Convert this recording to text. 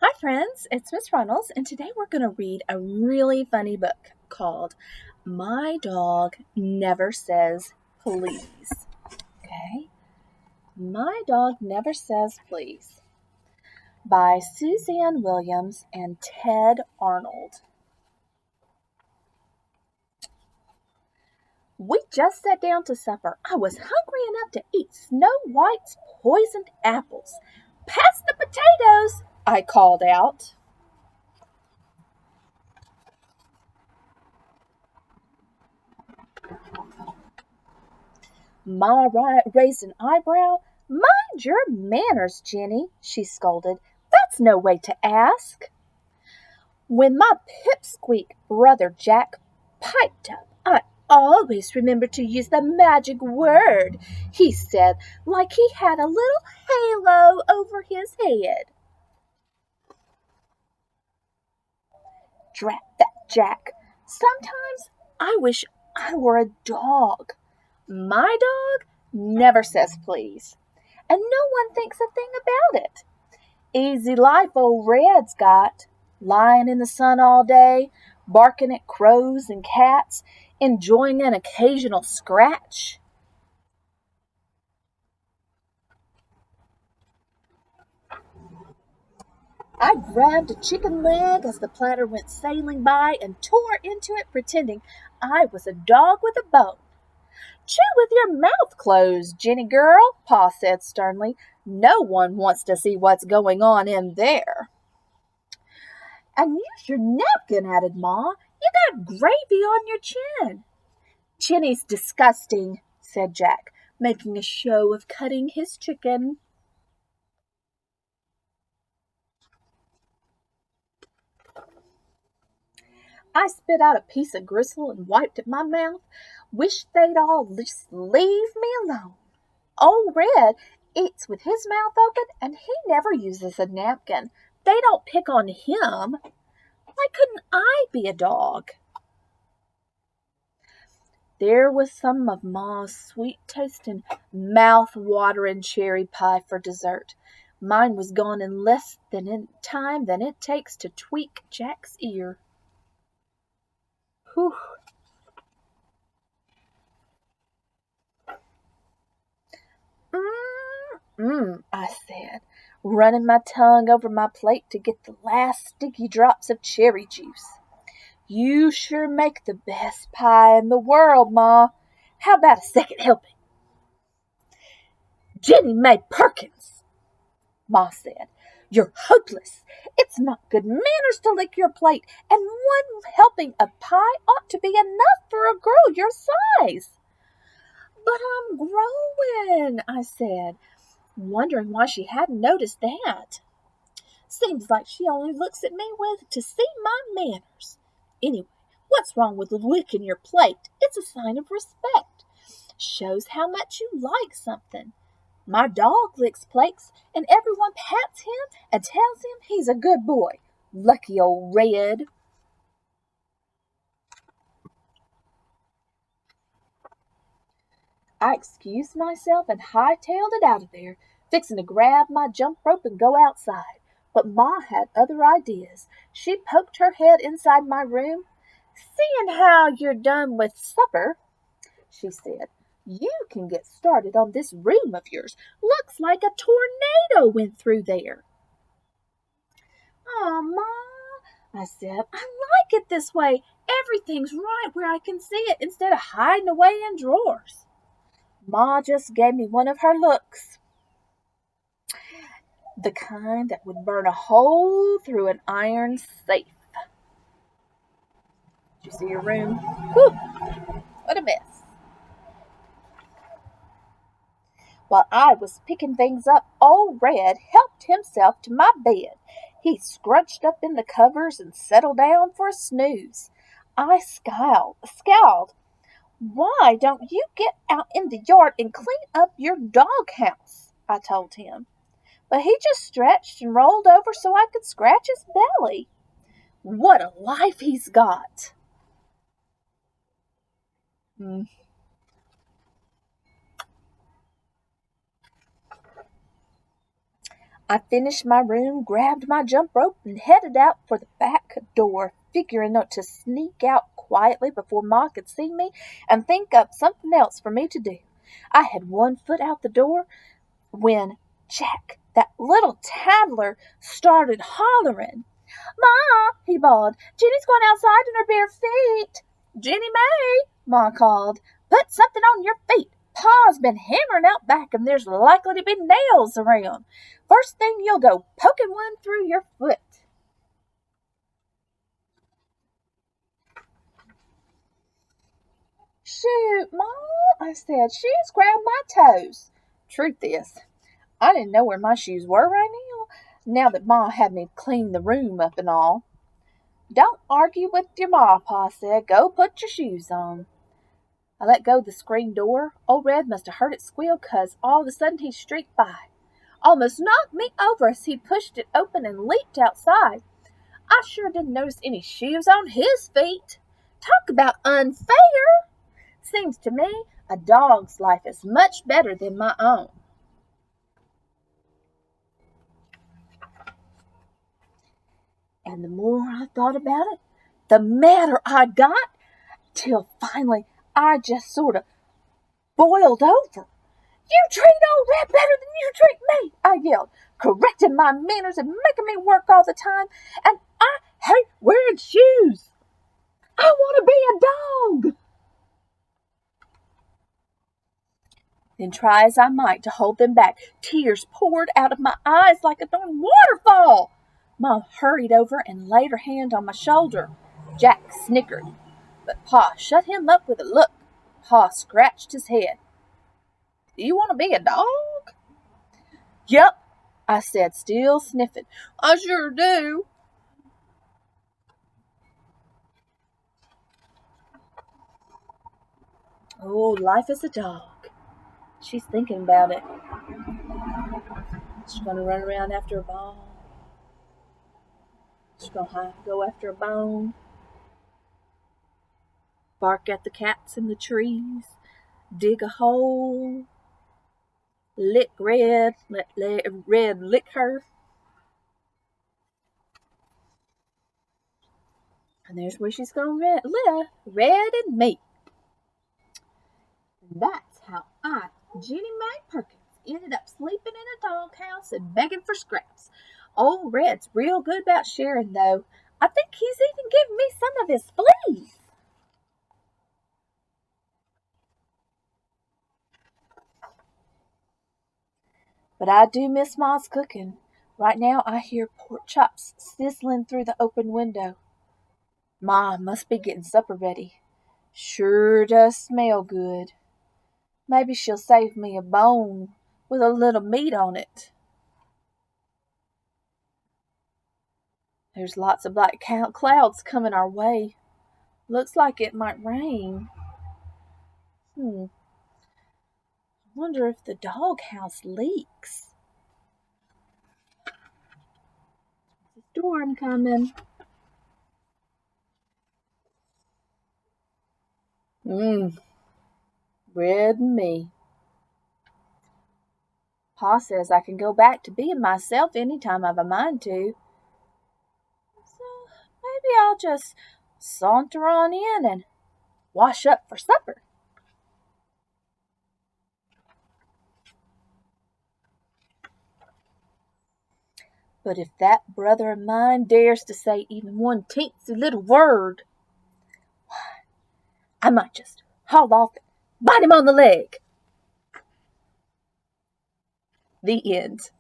Hi, friends, it's Miss Runnels, and today we're going to read a really funny book called My Dog Never Says Please. Okay? My Dog Never Says Please by Suzanne Williams and Ted Arnold. We just sat down to supper. I was hungry enough to eat Snow White's poisoned apples. Pass the potatoes, I called out. Ma raised an eyebrow. Mind your manners, Jenny, she scolded. That's no way to ask. When my pipsqueak brother Jack piped up, I always remember to use the magic word, he said, like he had a little halo over his head. Drat that Jack. Sometimes I wish I were a dog. My dog never says please, and no one thinks a thing about it. Easy life old Red's got, lying in the sun all day, barking at crows and cats, enjoying an occasional scratch. I grabbed a chicken leg as the platter went sailing by and tore into it, pretending I was a dog with a bone. Chew with your mouth closed, Jenny girl, Pa said sternly. No one wants to see what's going on in there. And use your napkin, added Ma. You got gravy on your chin. Jenny's disgusting, said Jack, making a show of cutting his chicken. I spit out a piece of gristle and wiped at my mouth. Wish they'd all just leave me alone. Old Red eats with his mouth open, and he never uses a napkin. They don't pick on him. Why couldn't I be a dog? There was some of Ma's sweet-tasting, mouth-watering cherry pie for dessert. Mine was gone in less time than it takes to tweak Jack's ear. Whew. I said, running my tongue over my plate to get the last sticky drops of cherry juice. You sure make the best pie in the world, Ma. How about a second helping? Jenny May Perkins, Ma said. You're hopeless. It's not good manners to lick your plate, and one helping of pie ought to be enough for a girl your size. But I'm growing, I said, wondering why she hadn't noticed that. Seems like she only looks at me with to see my manners. Anyway, what's wrong with licking your plate? It's a sign of respect. Shows how much you like something. My dog licks plates, and everyone pats him and tells him he's a good boy. Lucky old Red. I excused myself and hightailed it out of there, fixing to grab my jump rope and go outside. But Ma had other ideas. She poked her head inside my room. Seeing how you're done with supper, she said, you can get started on this room of yours. Looks like a tornado went through there. "Aw, Ma," I said, "I like it this way. Everything's right where I can see it instead of hiding away in drawers." Ma just gave me one of her looks, the kind that would burn a hole through an iron safe. Did you see your room? Whew, what a mess. While I was picking things up, old Red helped himself to my bed. He scrunched up in the covers and settled down for a snooze. I scowled. Why don't you get out in the yard and clean up your doghouse? I told him. But he just stretched and rolled over so I could scratch his belly. What a life he's got. Hmm. I finished my room, grabbed my jump rope, and headed out for the back door, figuring to sneak out quietly before Ma could see me and think up something else for me to do. I had one foot out the door when Jack, that little tattler, started hollering. "Ma!" he bawled. "Jenny's going outside in her bare feet." "Jenny May!" Ma called. "Put something on your feet. Pa's been hammering out back and there's likely to be nails around. First thing you'll go poking one through your foot." "Shoot, Ma," I said. "She's grabbed my toes." Truth is, I didn't know where my shoes were right now that Ma had me clean the room up and all. "Don't argue with your Ma," Pa said. "Go put your shoes on." I let go of the screen door. Old Red must have heard it squeal, 'cause all of a sudden he streaked by. Almost knocked me over as he pushed it open and leaped outside. I sure didn't notice any shoes on his feet. Talk about unfair! Seems to me a dog's life is much better than my own. And the more I thought about it, the madder I got, till finally I just sort of boiled over. "You treat old Red better than you treat me," I yelled, correcting my manners and making me work all the time. "And I hate wearing shoes. I want to be a dog." Then, try as I might to hold them back, tears poured out of my eyes like a darn waterfall. Mom hurried over and laid her hand on my shoulder. Jack snickered, but Pa shut him up with a look. Pa scratched his head. "Do you want to be a dog?" "Yup," I said, still sniffing. "I sure do." Oh, life as a dog. She's thinking about it. She's going to run around after a ball. She's going to go after a bone. Bark at the cats in the trees. Dig a hole. Lick Red. Let Red lick her. And there's where she's going to live. Red and me. And that's how Jenny Mae Perkins, ended up sleeping in a doghouse and begging for scraps. Old Red's real good about sharing, though. I think he's even given me some of his fleas. But I do miss Ma's cooking. Right now I hear pork chops sizzling through the open window. Ma must be getting supper ready. Sure does smell good. Maybe she'll save me a bone with a little meat on it. There's lots of black clouds coming our way. Looks like it might rain. Wonder if the doghouse leaks. There's a storm coming. Red and me. Pa says I can go back to being myself anytime I've a mind to. So maybe I'll just saunter on in and wash up for supper. But if that brother of mine dares to say even one teensy little word, why, I might just haul off and bite him on the leg. The end.